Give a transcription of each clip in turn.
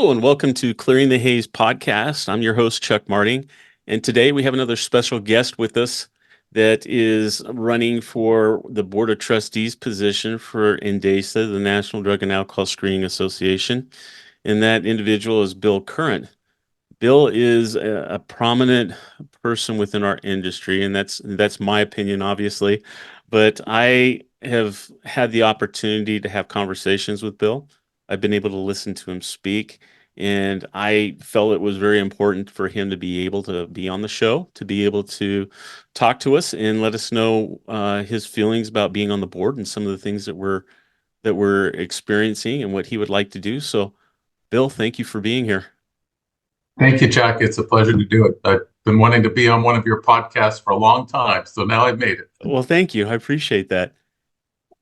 Hello and welcome to Clearing the Haze podcast. I'm your host, Chuck Marting, and today we have another special guest with us that is running for the Board of Trustees position for NDASA, the National Drug and Alcohol Screening Association, and that individual is Bill Curran. Bill is a prominent person within our industry, and that's my opinion, obviously, but I have had the opportunity to have conversations with Bill. I've been able to listen to him speak, and I felt it was very important for him to be able to be on the show, to be able to talk to us and let us know his feelings about being on the board and some of the things that we're experiencing and what he would like to do. So, Bill, thank you for being here. Thank you, Chuck. It's a pleasure to do it. I've been wanting to be on one of your podcasts for a long time, so now I've made it. Well, thank you. I appreciate that.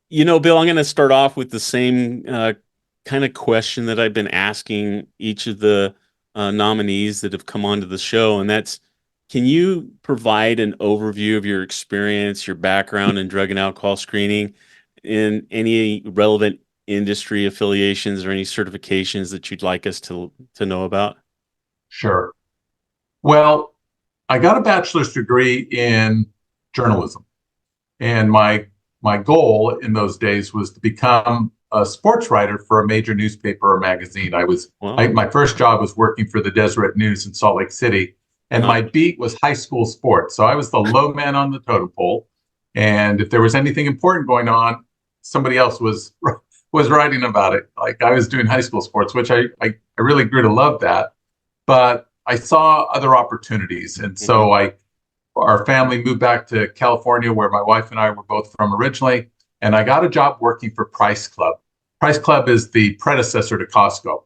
You know, Bill, I'm going to start off with the same kind of question that I've been asking each of the nominees that have come onto the show, and that's, can you provide an overview of your experience, your background in drug and alcohol screening, and any relevant industry affiliations or any certifications that you'd like us to know about? Sure. Well, I got a bachelor's degree in journalism, and my goal in those days was to become a sports writer for a major newspaper or magazine. Wow. My first job was working for the Deseret News in Salt Lake City, and my beat was high school sports. So I was the low man on the totem pole, and if there was anything important going on, somebody else was writing about it. Like I was doing high school sports, which I really grew to love that. But I saw other opportunities, and so our family moved back to California, where my wife and I were both from originally, and I got a job working for Price Club. Price Club is the predecessor to Costco,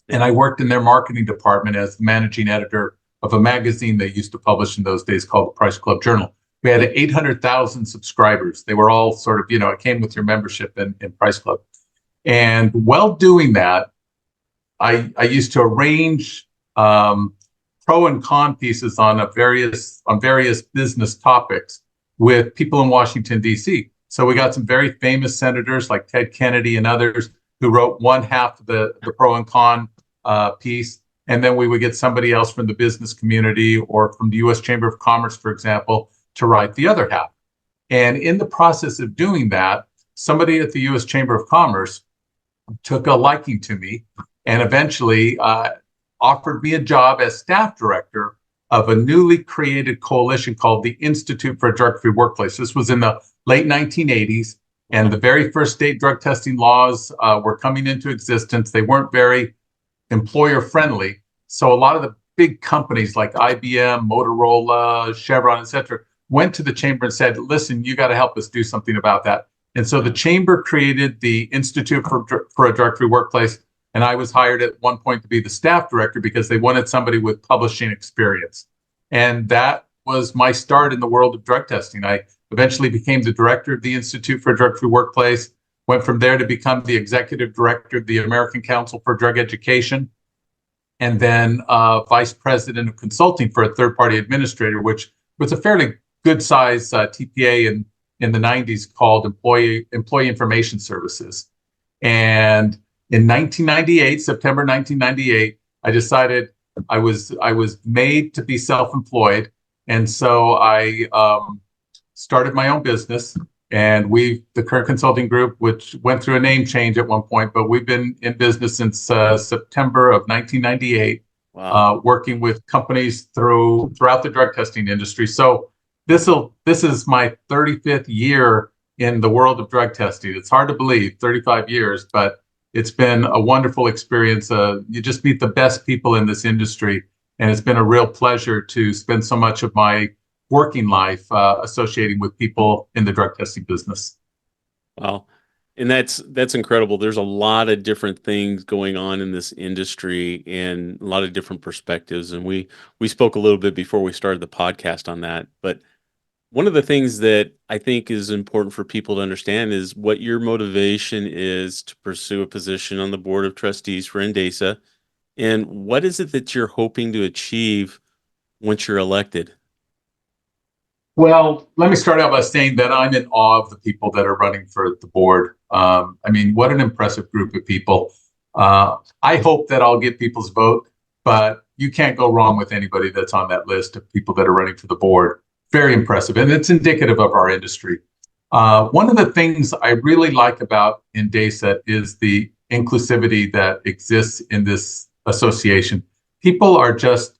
and I worked in their marketing department as the managing editor of a magazine they used to publish in those days called the Price Club Journal. We had 800,000 subscribers. They were all sort of, it came with your membership in Price Club. And while doing that, I used to arrange pro and con pieces on various business topics with people in Washington, D.C. So we got some very famous senators like Ted Kennedy and others who wrote one half of the pro and con piece. And then we would get somebody else from the business community or from the U.S. Chamber of Commerce, for example, to write the other half. And in the process of doing that, somebody at the U.S. Chamber of Commerce took a liking to me and eventually offered me a job as staff director of a newly created coalition called the Institute for a Drug-Free Workplace. This was in the late 1980s, and the very first state drug testing laws were coming into existence. They weren't very employer-friendly, so a lot of the big companies like IBM, Motorola, Chevron, etc., went to the chamber and said, listen, you got to help us do something about that. And so the chamber created the Institute for a Drug-Free Workplace, and I was hired at one point to be the staff director because they wanted somebody with publishing experience. And that was my start in the world of drug testing. I eventually became the director of the Institute for a Drug-Free Workplace, went from there to become the executive director of the American Council for Drug Education, and then vice president of consulting for a third-party administrator, which was a fairly good-sized TPA in the 90s called Employee Information Services. And in 1998, September 1998, I decided I was made to be self-employed, and so I started my own business. And the Curran Consulting Group, which went through a name change at one point, but we've been in business since September of 1998, Wow. working with companies throughout the drug testing industry. So this is my 35th year in the world of drug testing. It's hard to believe, 35 years, but it's been a wonderful experience. You just meet the best people in this industry, and it's been a real pleasure to spend so much of my working life associating with people in the drug testing business. Wow. And that's incredible. There's a lot of different things going on in this industry and a lot of different perspectives. And we spoke a little bit before we started the podcast on that. But one of the things that I think is important for people to understand is what your motivation is to pursue a position on the board of trustees for NDASA, and what is it that you're hoping to achieve once you're elected? Well, let me start out by saying that I'm in awe of the people that are running for the board. I mean, what an impressive group of people. I hope that I'll get people's vote, but you can't go wrong with anybody that's on that list of people that are running for the board. Very impressive, and it's indicative of our industry. One of the things I really like about NDASA is the inclusivity that exists in this association. People are just,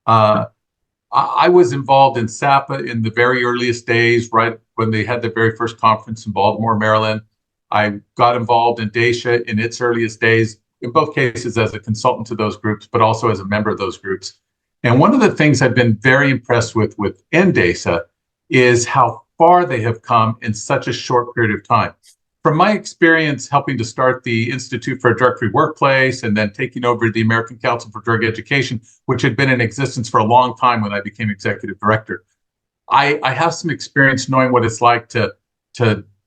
I was involved in SAPA in the very earliest days, right when they had the very first conference in Baltimore, Maryland. I got involved in DASA in its earliest days, in both cases as a consultant to those groups, but also as a member of those groups. And one of the things I've been very impressed with NDASA is how far they have come in such a short period of time. From my experience helping to start the Institute for a Drug-Free Workplace and then taking over the American Council for Drug Education, which had been in existence for a long time when I became executive director, I have some experience knowing what it's like to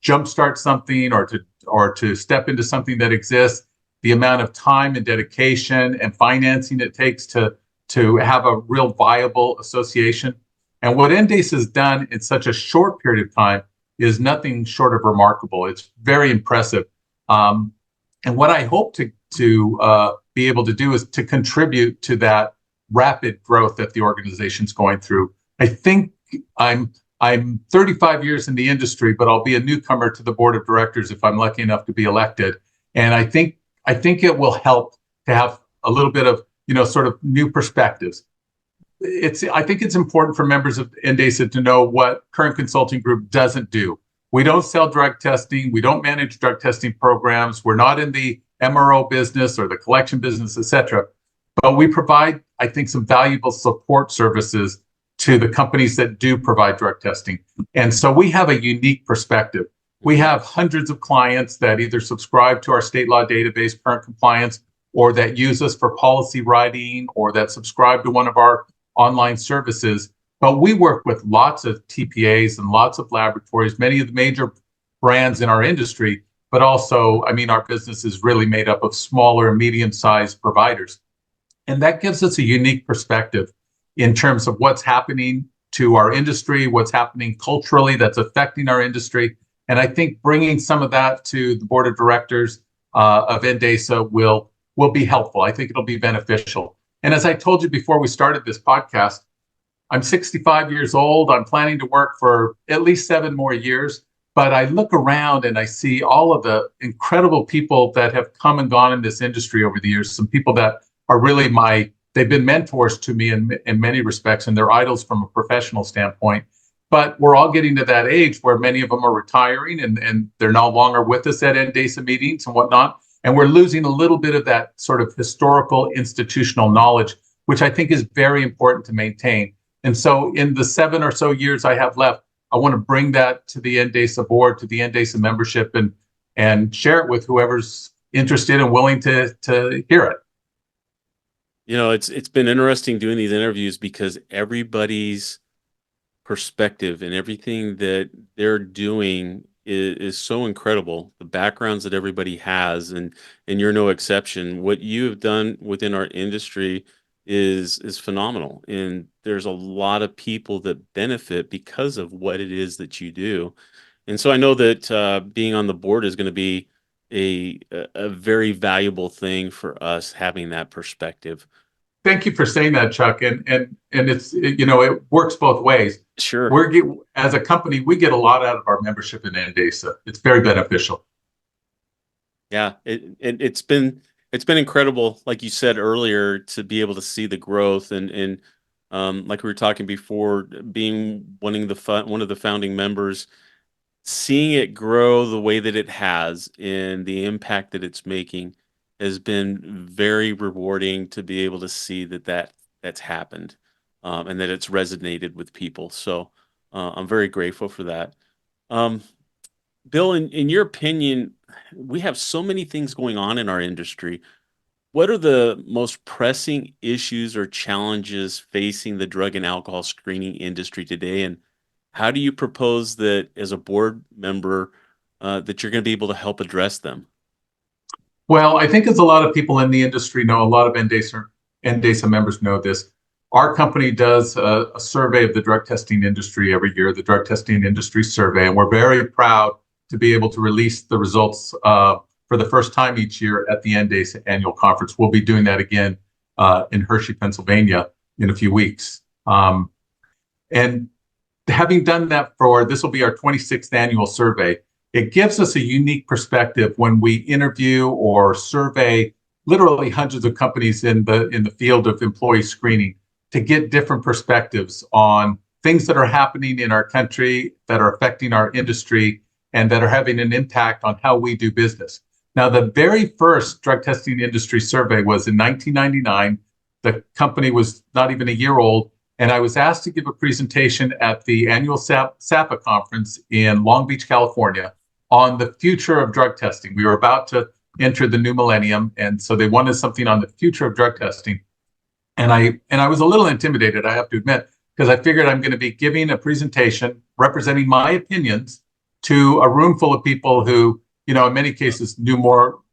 jumpstart something or to step into something that exists, the amount of time and dedication and financing it takes to have a real viable association. And what NDASA has done in such a short period of time is nothing short of remarkable. It's very impressive. And what I hope to be able to do is to contribute to that rapid growth that the organization's going through. I think I'm 35 years in the industry, but I'll be a newcomer to the board of directors if I'm lucky enough to be elected. And I think it will help to have a little bit of, sort of new perspectives. I think it's important for members of NDASA to know what Current Consulting Group doesn't do. We don't sell drug testing. We don't manage drug testing programs. We're not in the MRO business or the collection business, et cetera. But we provide, I think, some valuable support services to the companies that do provide drug testing. And so we have a unique perspective. We have hundreds of clients that either subscribe to our state law database, Current Compliance, or that use us for policy writing, or that subscribe to one of our online services. But we work with lots of TPAs and lots of laboratories, many of the major brands in our industry, but also, our business is really made up of smaller and medium-sized providers. And that gives us a unique perspective in terms of what's happening to our industry, what's happening culturally that's affecting our industry. And I think bringing some of that to the board of directors of NDASA will be helpful. I think it'll be beneficial. And as I told you before we started this podcast, I'm 65 years old. I'm planning to work for at least 7 more years. But I look around and I see all of the incredible people that have come and gone in this industry over the years. Some people that are really they've been mentors to me in many respects, and they're idols from a professional standpoint. But we're all getting to that age where many of them are retiring and they're no longer with us at NDASA meetings and whatnot. And we're losing a little bit of that sort of historical institutional knowledge, which I think is very important to maintain. And so in the 7 or so years I have left, I want to bring that to the NDASA board, to the NDASA membership, and share it with whoever's interested and willing to hear it. It's been interesting doing these interviews because everybody's perspective and everything that they're doing is so incredible. The backgrounds that everybody has, and you're no exception. What you have done within our industry is phenomenal, and there's a lot of people that benefit because of what it is that you do. And so I know that being on the board is going to be a very valuable thing for us, having that perspective. Thank you for saying that, Chuck. And it's, it works both ways. Sure. As a company, we get a lot out of our membership in NDASA. It's very beneficial. Yeah, it's been incredible, like you said earlier, to be able to see the growth and like we were talking before, being one of the founding members, seeing it grow the way that it has and the impact that it's making has been very rewarding to be able to see that's happened and that it's resonated with people. So I'm very grateful for that. Bill, in your opinion, we have so many things going on in our industry. What are the most pressing issues or challenges facing the drug and alcohol screening industry today? And how do you propose that as a board member that you're going to be able to help address them? Well, I think as a lot of people in the industry know, a lot of NDASA members know this. Our company does a survey of the drug testing industry every year, the Drug Testing Industry Survey, and we're very proud to be able to release the results for for the first time each year at the NDASA annual conference. We'll be doing that again in Hershey, Pennsylvania in a few weeks. And having done that this will be our 26th annual survey. It gives us a unique perspective when we interview or survey literally hundreds of companies in the field of employee screening to get different perspectives on things that are happening in our country that are affecting our industry and that are having an impact on how we do business. Now, the very first drug testing industry survey was in 1999. The company was not even a year old, and I was asked to give a presentation at the annual SAPA conference in Long Beach, California, on the future of drug testing. We were about to enter the new millennium, and so they wanted something on the future of drug testing. And I was a little intimidated, I have to admit, because I figured I'm going to be giving a presentation representing my opinions to a room full of people who, in many cases knew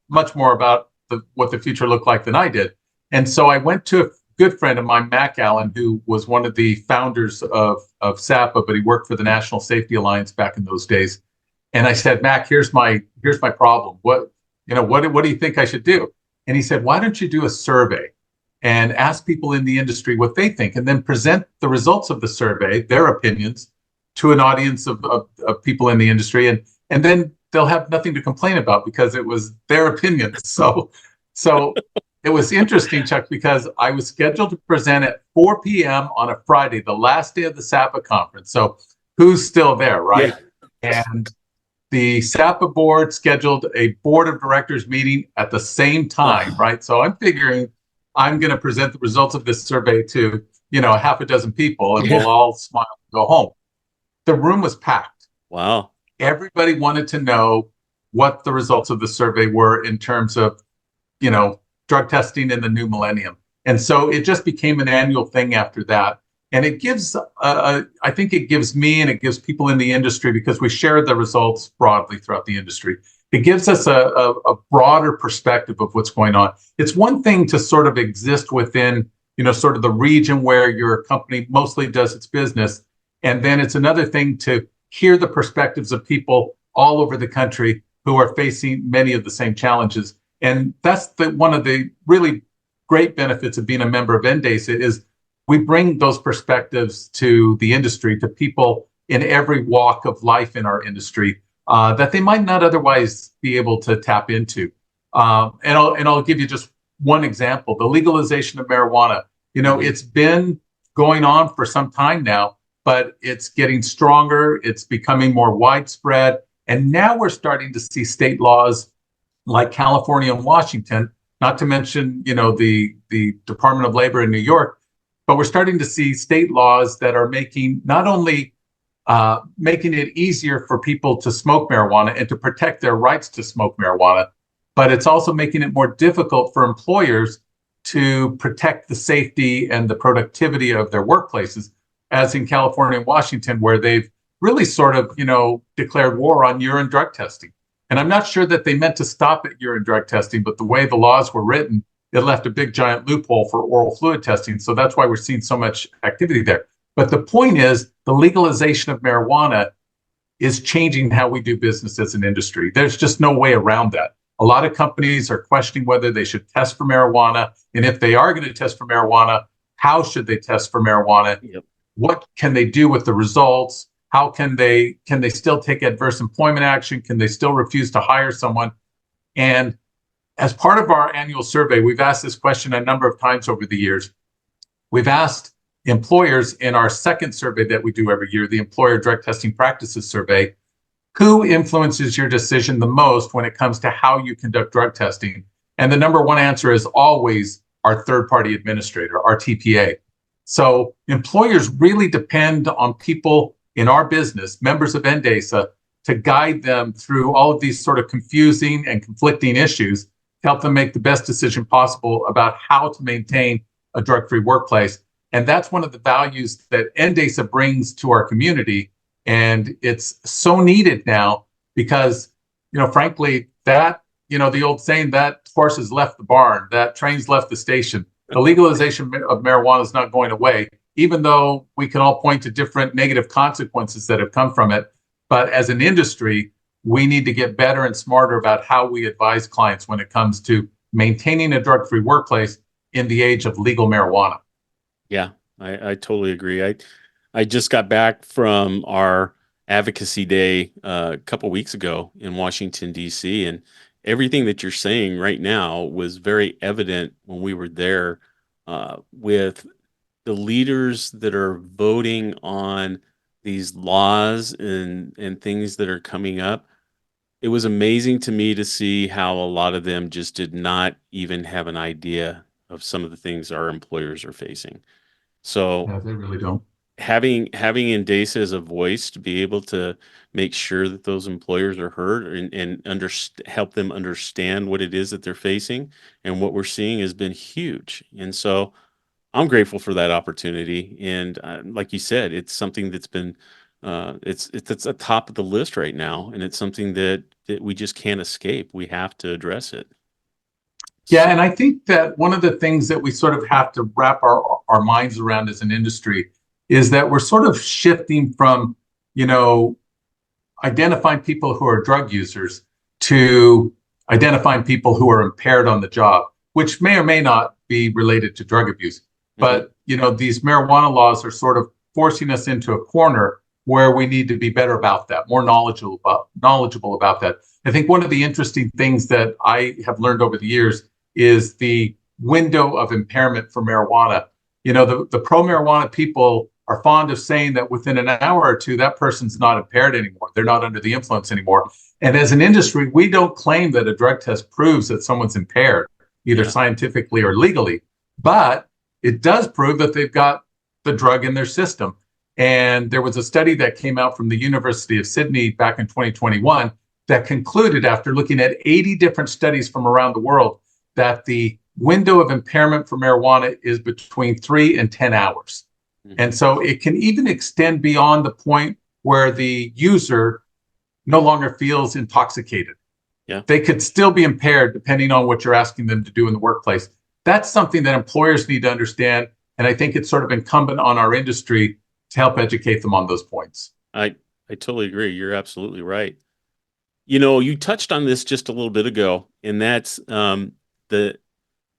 much more about what the future looked like than I did. And so I went to a good friend of mine, Mac Allen, who was one of the founders of SAPA, but he worked for the National Safety Alliance back in those days. And I said, Mac, here's my problem. What do you think I should do? And he said, why don't you do a survey and ask people in the industry what they think, and then present the results of the survey, their opinions, to an audience of people in the industry, and then they'll have nothing to complain about because it was their opinion. So it was interesting, Chuck, because I was scheduled to present at 4 p.m. on a Friday, the last day of the SAPA conference. So who's still there, right? Yeah. And the SAPA board scheduled a board of directors meeting at the same time, right? So I'm figuring I'm going to present the results of this survey to, a half a dozen people, and we'll all smile and go home. The room was packed. Wow. Everybody wanted to know what the results of the survey were in terms of, drug testing in the new millennium. And so it just became an annual thing after that. And it gives, I think it gives me and it gives people in the industry, because we share the results broadly throughout the industry, it gives us a broader perspective of what's going on. It's one thing to sort of exist within, sort of the region where your company mostly does its business. And then it's another thing to hear the perspectives of people all over the country who are facing many of the same challenges. And that's one of the really great benefits of being a member of NDASA is we bring those perspectives to the industry, to people in every walk of life in our industry that they might not otherwise be able to tap into. And I'll give you just one example: the legalization of marijuana. It's been going on for some time now, but it's getting stronger. It's becoming more widespread, and now we're starting to see state laws like California and Washington, not to mention the Department of Labor in New York. But we're starting to see state laws that are making not only making it easier for people to smoke marijuana and to protect their rights to smoke marijuana, but it's also making it more difficult for employers to protect the safety and the productivity of their workplaces, as in California and Washington, where they've really sort of, declared war on urine drug testing. And I'm not sure that they meant to stop at urine drug testing, but the way the laws were written, it left a big giant loophole for oral fluid testing. So that's why we're seeing so much activity there. But the point is, the legalization of marijuana is changing how we do business as an industry. There's just no way around that. A lot of companies are questioning whether they should test for marijuana. And if they are going to test for marijuana, how should they test for marijuana? Yep. What can they do with the results? How can they still take adverse employment action? Can they still refuse to hire someone? And as part of our annual survey, we've asked this question a number of times over the years. We've asked employers in our second survey that we do every year, the Employer Drug Testing Practices Survey, who influences your decision the most when it comes to how you conduct drug testing? And the number one answer is always our third-party administrator, our TPA. So employers really depend on people in our business, members of NDASA, to guide them through all of these sort of confusing and conflicting issues, to help them make the best decision possible about how to maintain a drug-free workplace. And that's one of the values that NDASA brings to our community. And it's so needed now because, frankly, that, the old saying, that horse has left the barn, that train's left the station. The legalization of marijuana is not going away, even though we can all point to different negative consequences that have come from it. But as an industry, we need to get better and smarter about how we advise clients when it comes to maintaining a drug-free workplace in the age of legal marijuana. Yeah, I totally agree. I just got back from our advocacy day a couple weeks ago in Washington, D.C., and everything that you're saying right now was very evident when we were there with the leaders that are voting on these laws and things that are coming up. It was amazing to me to see how a lot of them just did not even have an idea of some of the things our employers are facing. So Yeah, they really don't. having NDASA as a voice to be able to make sure that those employers are heard and help them understand what it is that they're facing and what we're seeing has been huge. And so I'm grateful for that opportunity. And like you said, it's something that's been it's at the top of the list right now, and it's something that we just can't escape. We have to address it. Yeah, and I think that one of the things that we sort of have to wrap our minds around as an industry is that we're sort of shifting from, identifying people who are drug users to identifying people who are impaired on the job, which may or may not be related to drug abuse. But, these marijuana laws are sort of forcing us into a corner where we need to be better about that, more knowledgeable about that. I think one of the interesting things that I have learned over the years is the window of impairment for marijuana. The pro-marijuana people are fond of saying that within an hour or two, that person's not impaired anymore. They're not under the influence anymore. And as an industry, we don't claim that a drug test proves that someone's impaired, either scientifically or legally, but it does prove that they've got the drug in their system. And there was a study that came out from the University of Sydney back in 2021 that concluded, after looking at 80 different studies from around the world, that the window of impairment for marijuana is between 3 and 10 hours. And so it can even extend beyond the point where the user no longer feels intoxicated. Yeah. They could still be impaired depending on what you're asking them to do in the workplace. That's something that employers need to understand. And I think it's sort of incumbent on our industry to help educate them on those points. I totally agree. You're absolutely right. You touched on this just a little bit ago, and that's the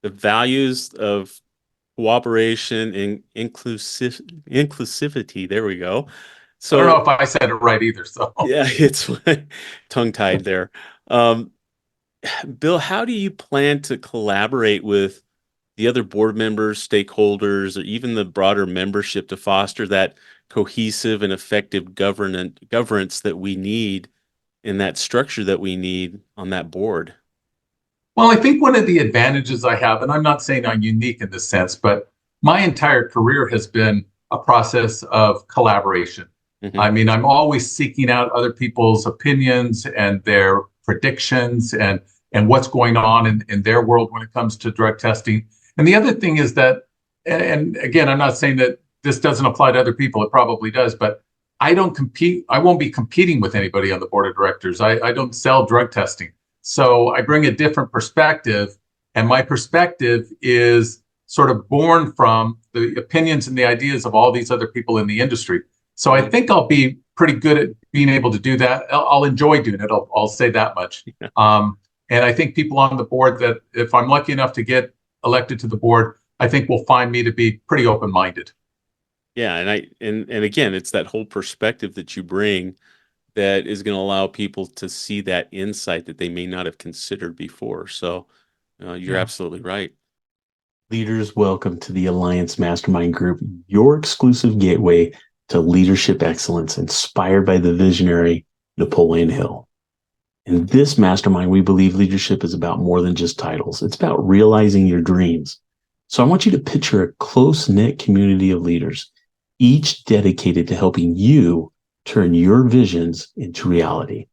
values of cooperation and inclusivity. There we go. I don't So know if I said it right either. So yeah, it's tongue-tied there. Bill, how do you plan to collaborate with the other board members, stakeholders, or even the broader membership to foster that cohesive and effective governance that we need and that structure that we need on that board? Well, I think one of the advantages I have, and I'm not saying I'm unique in this sense, but my entire career has been a process of collaboration. Mm-hmm. I mean, I'm always seeking out other people's opinions and their predictions and what's going on in their world when it comes to drug testing. And the other thing is that, and again, I'm not saying that this doesn't apply to other people, it probably does, but I don't compete. I won't be competing with anybody on the board of directors. I don't sell drug testing. So I bring a different perspective, and my perspective is sort of born from the opinions and the ideas of all these other people in the industry. So I think I'll be pretty good at being able to do that. I'll enjoy doing it. I'll say that much. And I think people on the board that, if I'm lucky enough to get elected to the board, I think will find me to be pretty open-minded. Yeah, and again, it's that whole perspective that you bring that is going to allow people to see that insight that they may not have considered before. So you're absolutely right. Leaders, welcome to the Alliance Mastermind Group, your exclusive gateway to leadership excellence inspired by the visionary Napoleon Hill. In this mastermind, we believe leadership is about more than just titles. It's about realizing your dreams. So I want you to picture a close-knit community of leaders, each dedicated to helping you turn your visions into reality.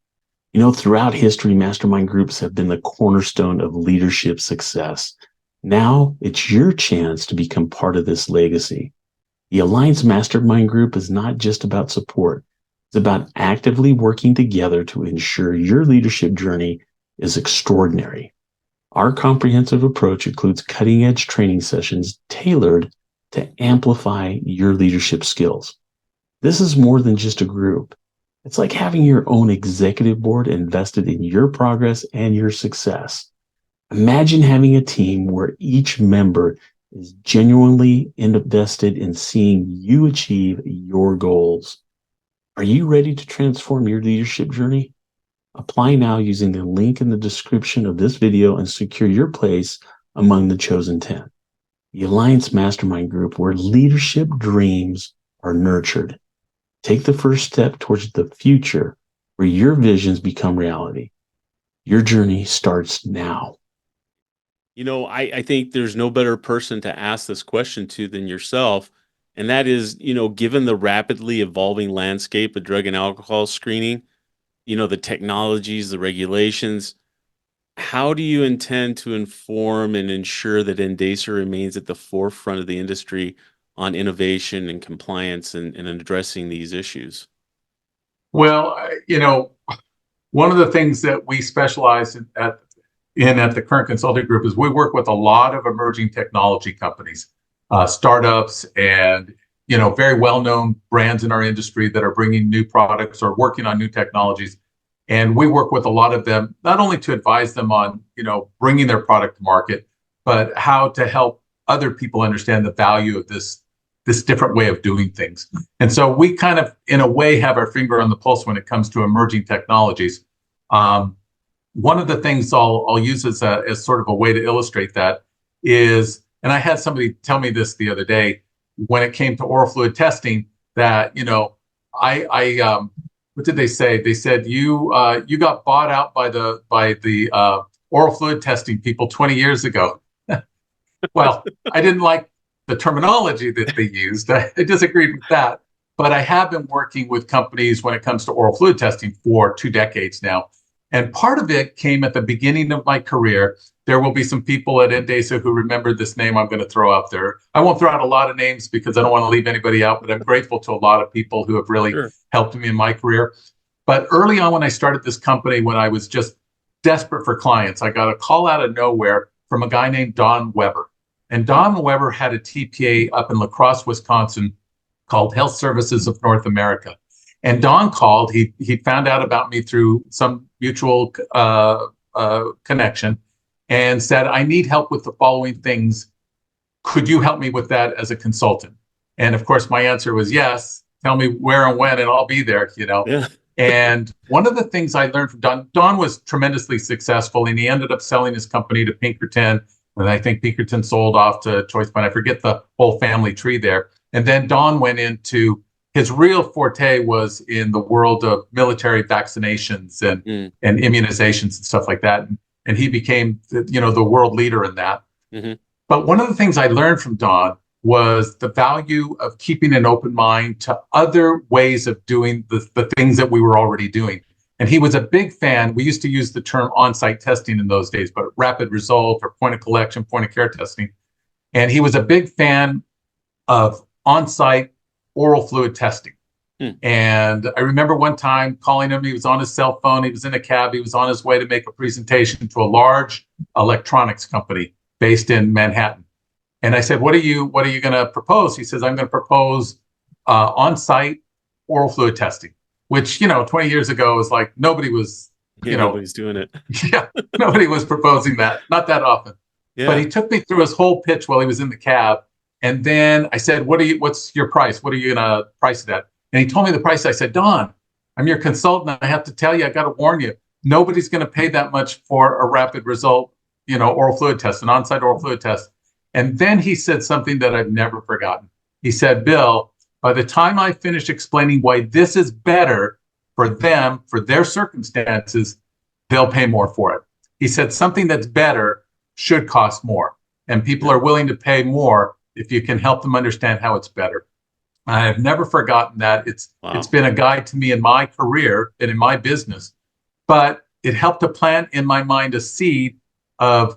Throughout history, mastermind groups have been the cornerstone of leadership success. Now it's your chance to become part of this legacy. The Alliance Mastermind Group is not just about support. It's about actively working together to ensure your leadership journey is extraordinary. Our comprehensive approach includes cutting-edge training sessions tailored to amplify your leadership skills. This is more than just a group. It's like having your own executive board invested in your progress and your success. Imagine having a team where each member is genuinely invested in seeing you achieve your goals. Are you ready to transform your leadership journey? Apply now using the link in the description of this video and secure your place among the chosen 10. The Alliance Mastermind Group, where leadership dreams are nurtured. Take the first step towards the future where your visions become reality. Your journey starts now. I think there's no better person to ask this question to than yourself. And that is, given the rapidly evolving landscape of drug and alcohol screening, the technologies, the regulations, how do you intend to inform and ensure that NDASA remains at the forefront of the industry on innovation and compliance and addressing these issues? Well, one of the things that we specialize at the current consulting group is we work with a lot of emerging technology companies, startups, and very well-known brands in our industry that are bringing new products or working on new technologies. And we work with a lot of them, not only to advise them on bringing their product to market, but how to help other people understand the value of this different way of doing things. And so we kind of, in a way, have our finger on the pulse when it comes to emerging technologies. One of the things I'll use as sort of a way to illustrate that is, and I had somebody tell me this the other day when it came to oral fluid testing, that what did they say? They said you got bought out by the oral fluid testing people 20 years ago. Well, I didn't like the terminology that they used. I disagreed with that. But I have been working with companies when it comes to oral fluid testing for 2 decades now. And part of it came at the beginning of my career. There will be some people at NDASA who remember this name I'm going to throw out there. I won't throw out a lot of names because I don't want to leave anybody out, but I'm grateful to a lot of people who have really helped me in my career. But early on when I started this company, when I was just desperate for clients, I got a call out of nowhere from a guy named Don Weber. And Don Weber had a TPA up in La Crosse, Wisconsin, called Health Services of North America. And Don called. He found out about me through some mutual connection and said, I need help with the following things. Could you help me with that as a consultant? And of course, my answer was yes. Tell me where and when, and I'll be there, Yeah. And one of the things I learned from Don was tremendously successful, and he ended up selling his company to Pinkerton. And I think Pinkerton sold off to Choice Point. I forget the whole family tree there. And then Don went into, his real forte was in the world of military vaccinations and immunizations and stuff like that. And he became, the world leader in that. Mm-hmm. But one of the things I learned from Don was the value of keeping an open mind to other ways of doing the things that we were already doing. And he was a big fan. We used to use the term on-site testing in those days, but rapid result or point of collection, point of care testing. And he was a big fan of on-site oral fluid testing. And I remember one time calling him. He was on his cell phone. He was in a cab. He was on his way to make a presentation to a large electronics company based in Manhattan. And I said, what are you going to propose? He says, I'm going to propose on-site oral fluid testing, which, 20 years ago was like nobody was, nobody's doing it. Yeah, nobody was proposing that, not that often. Yeah. But he took me through his whole pitch while he was in the cab. And then I said, what's your price? What are you going to price it at? And he told me the price. I said, Don, I'm your consultant. I have to tell you, I got to warn you, nobody's going to pay that much for a rapid result, oral fluid test, an on-site oral fluid test. And then he said something that I've never forgotten. He said, Bill, by the time I finish explaining why this is better for them, for their circumstances, they'll pay more for it. He said, something that's better should cost more. And people are willing to pay more if you can help them understand how it's better. I have never forgotten that. It's been a guide to me in my career and in my business, but it helped to plant in my mind a seed of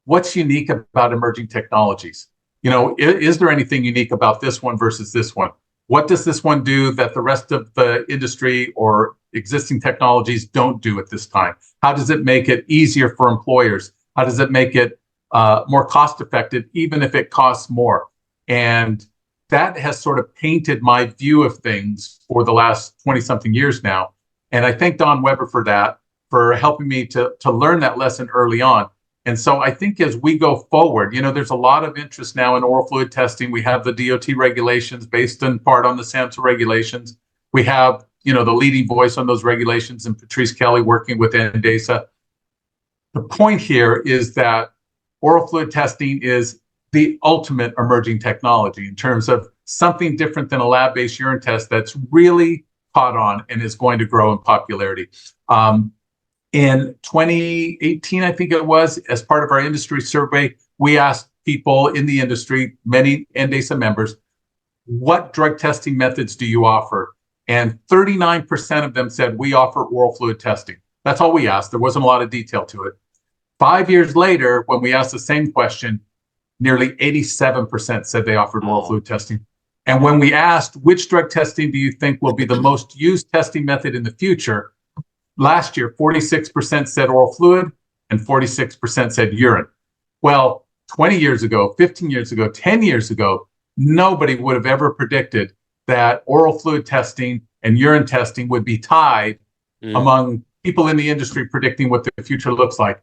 what's unique about emerging technologies. Is there anything unique about this one versus this one? What does this one do that the rest of the industry or existing technologies don't do at this time? How does it make it easier for employers? How does it make it more cost effective, even if it costs more? And that has sort of painted my view of things for the last 20 something years now. And I thank Don Weber for that, for helping me to learn that lesson early on. And so I think as we go forward, there's a lot of interest now in oral fluid testing. We have the DOT regulations based in part on the SAMHSA regulations. We have, the leading voice on those regulations and Patrice Kelly working with NDASA. The point here is that oral fluid testing is the ultimate emerging technology in terms of something different than a lab-based urine test that's really caught on and is going to grow in popularity. In 2018, I think it was, as part of our industry survey, we asked people in the industry, many NDASA members, what drug testing methods do you offer? And 39% of them said, we offer oral fluid testing. That's all we asked. There wasn't a lot of detail to it. 5 years later, when we asked the same question, nearly 87% said they offered oral fluid testing. And when we asked, which drug testing do you think will be the most used testing method in the future? Last year, 46% said oral fluid and 46% said urine. Well, 20 years ago, 15 years ago, 10 years ago, nobody would have ever predicted that oral fluid testing and urine testing would be tied among people in the industry predicting what the future looks like.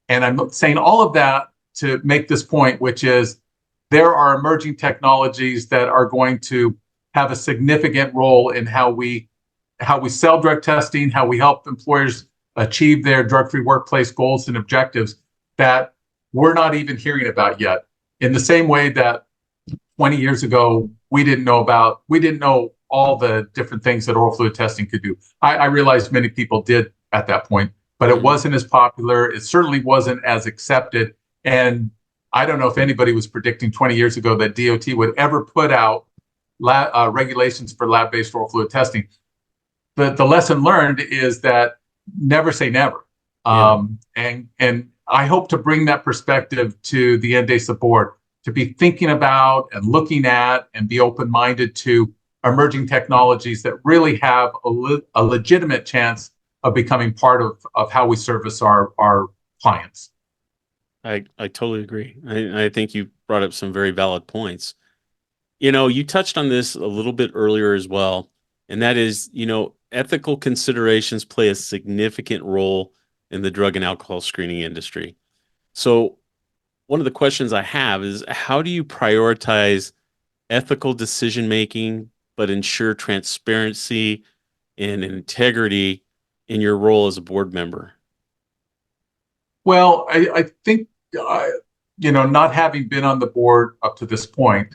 And I'm saying all of that to make this point, which is there are emerging technologies that are going to have a significant role in how we sell drug testing, how we help employers achieve their drug-free workplace goals and objectives that we're not even hearing about yet. In the same way that 20 years ago, we didn't know all the different things that oral fluid testing could do. I realized many people did at that point, but it wasn't as popular. It certainly wasn't as accepted. And I don't know if anybody was predicting 20 years ago that DOT would ever put out regulations for lab-based oral fluid testing. The lesson learned is that never say never. And I hope to bring that perspective to the NDASA board, to be thinking about and looking at and be open-minded to emerging technologies that really have a legitimate chance of becoming part of how we service our clients. I totally agree. I think you brought up some very valid points. You touched on this a little bit earlier as well, and that is, ethical considerations play a significant role in the drug and alcohol screening industry. So one of the questions I have is, how do you prioritize ethical decision-making, but ensure transparency and integrity in your role as a board member? Well, I think, not having been on the board up to this point,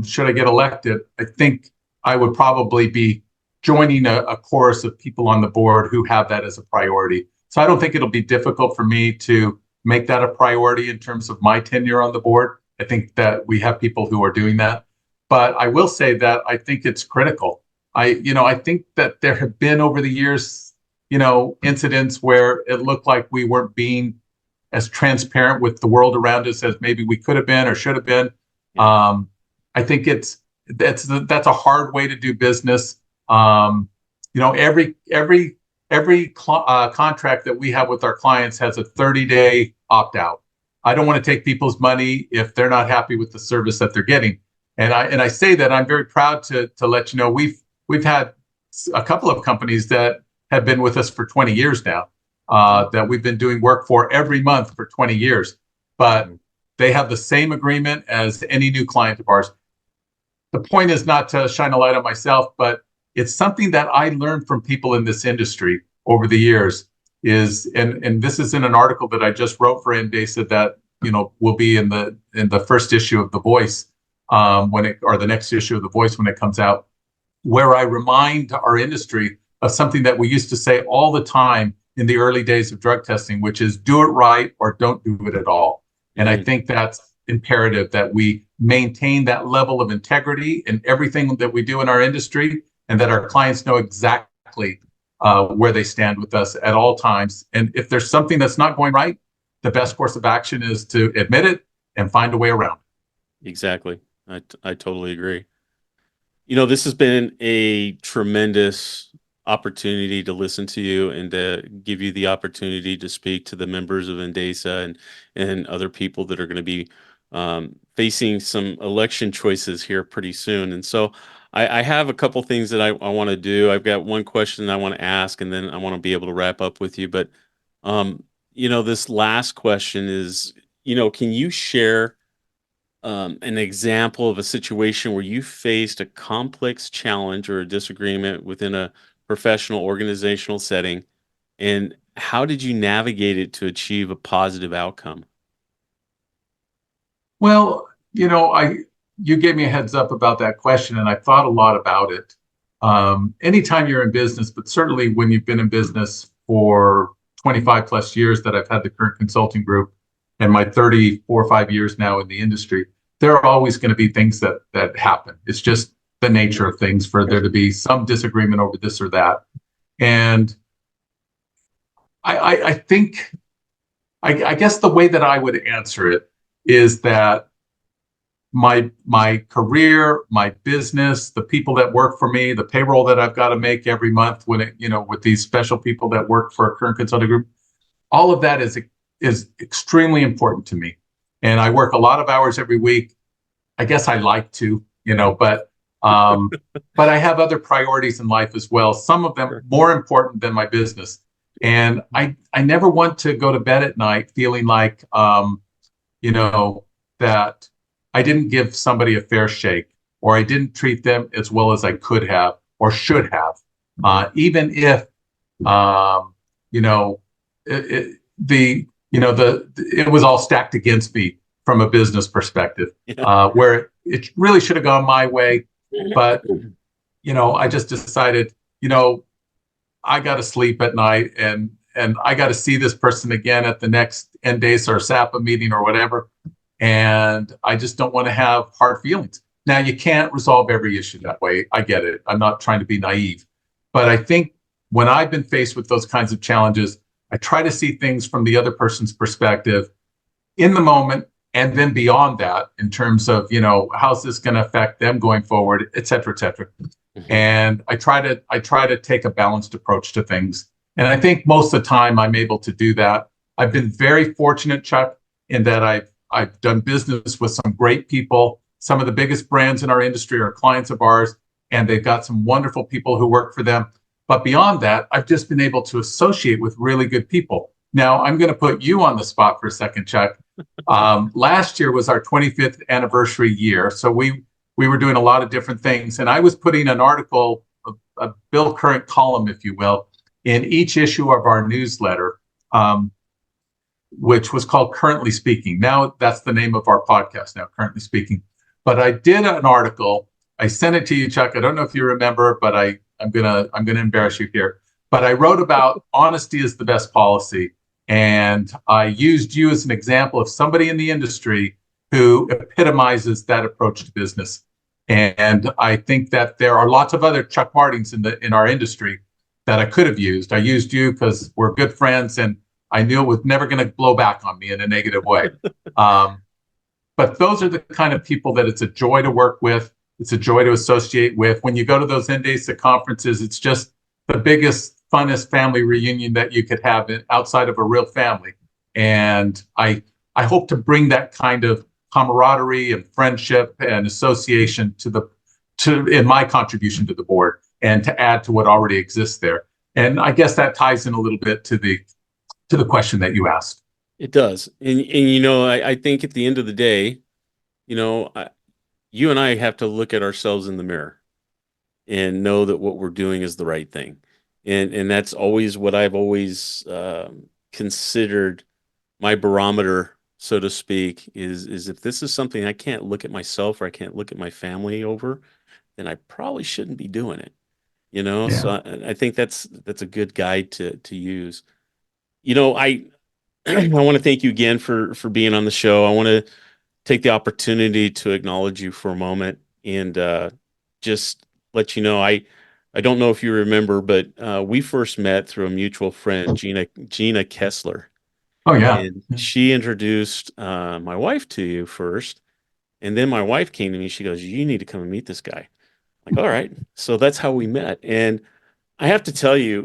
should I get elected, I think I would probably be joining a chorus of people on the board who have that as a priority. So I don't think it'll be difficult for me to make that a priority in terms of my tenure on the board. I think that we have people who are doing that. But I will say that I think it's critical. I think that there have been over the years, incidents where it looked like we weren't being as transparent with the world around us as maybe we could have been or should have been. I think that's a hard way to do business. Every contract that we have with our clients has a 30-day opt-out. I don't want to take people's money if they're not happy with the service that they're getting. And I say that I'm very proud to let you know we've had a couple of companies that have been with us for 20 years now, that we've been doing work for every month for 20 years. But they have the same agreement as any new client of ours. The point is not to shine a light on myself, but it's something that I learned from people in this industry over the years and this is in an article that I just wrote for NDASA that, will be in the first issue of The Voice, or the next issue of The Voice when it comes out, where I remind our industry of something that we used to say all the time in the early days of drug testing, which is do it right or don't do it at all. And I think that's imperative that we maintain that level of integrity in everything that we do in our industry, and that our clients know exactly where they stand with us at all times. And if there's something that's not going right, the best course of action is to admit it and find a way around it. Exactly. I totally agree. This has been a tremendous opportunity to listen to you and to give you the opportunity to speak to the members of NDASA and other people that are going to be facing some election choices here pretty soon. And so I have a couple things that I want to do. I've got one question I want to ask, and then I want to be able to wrap up with you. But, this last question is, can you share an example of a situation where you faced a complex challenge or a disagreement within a professional organizational setting, and how did you navigate it to achieve a positive outcome? Well, you gave me a heads up about that question, and I thought a lot about it. Anytime you're in business, but certainly when you've been in business for 25 plus years that I've had the current consulting group and my 34 or 5 years now in the industry, there are always going to be things that happen. It's just the nature of things for there to be some disagreement over this or that. And I think, I guess the way that I would answer it is that my career, my business, the people that work for me, the payroll that I've got to make every month with these special people that work for a current consulting group, all of that is extremely important to me. And I work a lot of hours every week. I guess I like to, but I have other priorities in life as well, some of them more important than my business. And I never want to go to bed at night feeling like, that I didn't give somebody a fair shake, or I didn't treat them as well as I could have or should have, even if, you know, it was all stacked against me from a business perspective, where it really should have gone my way, but I just decided, I got to sleep at night, and I got to see this person again at the next NDASA or SAPA meeting or whatever. And I just don't want to have hard feelings. Now, you can't resolve every issue that way. I get it. I'm not trying to be naive. But I think when I've been faced with those kinds of challenges, I try to see things from the other person's perspective in the moment, and then beyond that, in terms of, how's this going to affect them going forward, et cetera, et cetera. Mm-hmm. And I try to take a balanced approach to things. And I think most of the time I'm able to do that. I've been very fortunate, Chuck, in that I've done business with some great people. Some of the biggest brands in our industry are clients of ours, and they've got some wonderful people who work for them. But beyond that, I've just been able to associate with really good people. Now, I'm going to put you on the spot for a second, Chuck. Last year was our 25th anniversary year. So we were doing a lot of different things. And I was putting an article, a Bill Current column, if you will, in each issue of our newsletter, which was called Currently Speaking. Now that's the name of our podcast now, Currently Speaking. But I did an article. I sent it to you, Chuck. I don't know if you remember, but I'm gonna embarrass you here. But I wrote about honesty is the best policy. And I used you as an example of somebody in the industry who epitomizes that approach to business. And I think that there are lots of other Chuck Martins in our industry that I could have used. I used you because we're good friends, and I knew it was never going to blow back on me in a negative way. But those are the kind of people that it's a joy to work with. It's a joy to associate with. When you go to those NDASA conferences, it's just the biggest, funnest family reunion that you could have outside of a real family. And I hope to bring that kind of camaraderie and friendship and association in my contribution to the board, and to add to what already exists there. And I guess that ties in a little bit to the question that you asked. It does. And I think at the end of the day, you and I have to look at ourselves in the mirror and know that what we're doing is the right thing. And that's always what I've always considered my barometer, so to speak, is if this is something I can't look at myself, or I can't look at my family over, then I probably shouldn't be doing it. Yeah. So I think that's a good guide to use. I I want to thank you again for being on the show. I want to take the opportunity to acknowledge you for a moment, and just let you know I don't know if you remember, but we first met through a mutual friend, Gina Kessler. Oh yeah. And she introduced my wife to you first, and then my wife came to me. She goes, "You need to come and meet this guy." I'm like, all right. So that's how we met. And I have to tell you,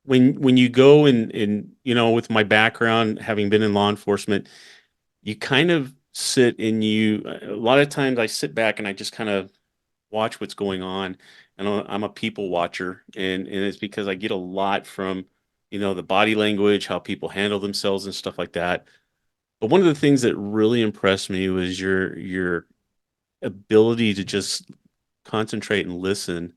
when you go and with my background, having been in law enforcement, you kind of sit and a lot of times I sit back and I just kind of watch what's going on. And I'm a people watcher, and it's because I get a lot from, the body language, how people handle themselves and stuff like that. But one of the things that really impressed me was your ability to just concentrate and listen,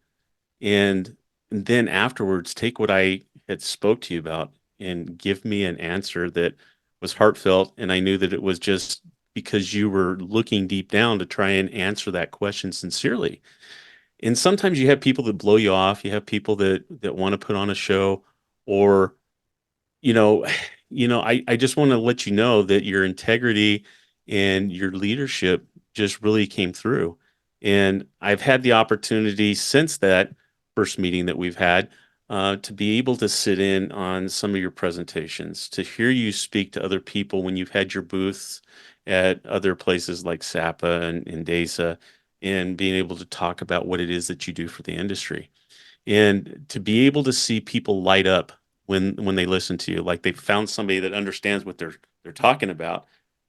and then afterwards take what I had spoke to you about and give me an answer that was heartfelt, and I knew that it was just because you were looking deep down to try and answer that question sincerely. And sometimes you have people that blow you off, you have people that want to put on a show, or you know, I just want to let you know that your integrity and your leadership just really came through. And I've had the opportunity since that first meeting that we've had to be able to sit in on some of your presentations, to hear you speak to other people when you've had your booths at other places like SAPA and NDASA, and being able to talk about what it is that you do for the industry, and to be able to see people light up when they listen to you, like they found somebody that understands what they're talking about,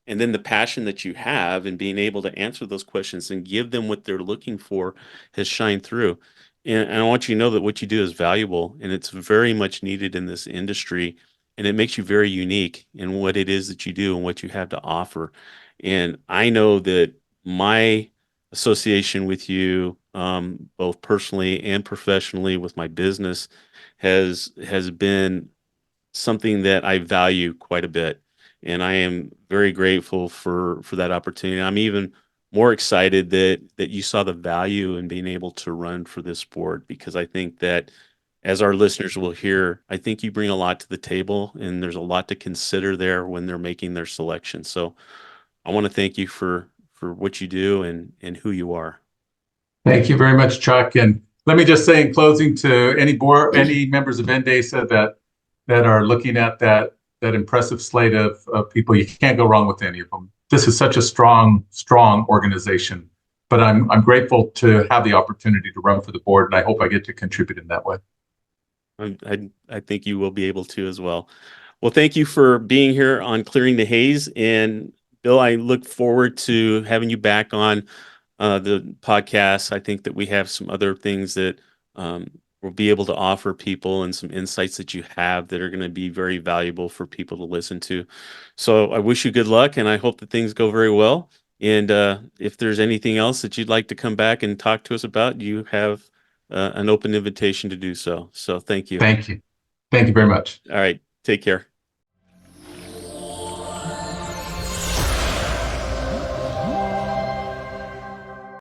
and then the passion that you have and being able to answer those questions and give them what they're looking for has shined through. And I want you to know that what you do is valuable and it's very much needed in this industry, and it makes you very unique in what it is that you do and what you have to offer. And I know that my association with you, both personally and professionally with my business, has been something that I value quite a bit, and I am very grateful for that opportunity. I'm even more excited that you saw the value in being able to run for this board, because I think that, as our listeners will hear, I think you bring a lot to the table, and there's a lot to consider there when they're making their selection. So I want to thank you for what you do and who you are. Thank you very much, Chuck. And let me just say in closing to any board, any members of NDASA that are looking at that impressive slate of people, you can't go wrong with any of them. This is such a strong organization. But I'm grateful to have the opportunity to run for the board, and I hope I get to contribute in that way. I think you will be able to as well. Well, thank you for being here on Clearing the Haze. And Bill, I look forward to having you back on the podcast. I think that we have some other things that we'll be able to offer people, and some insights that you have that are going to be very valuable for people to listen to. So I wish you good luck, and I hope that things go very well. And if there's anything else that you'd like to come back and talk to us about, you have an open invitation to do so. So thank you. Thank you. Thank you very much. All right. Take care.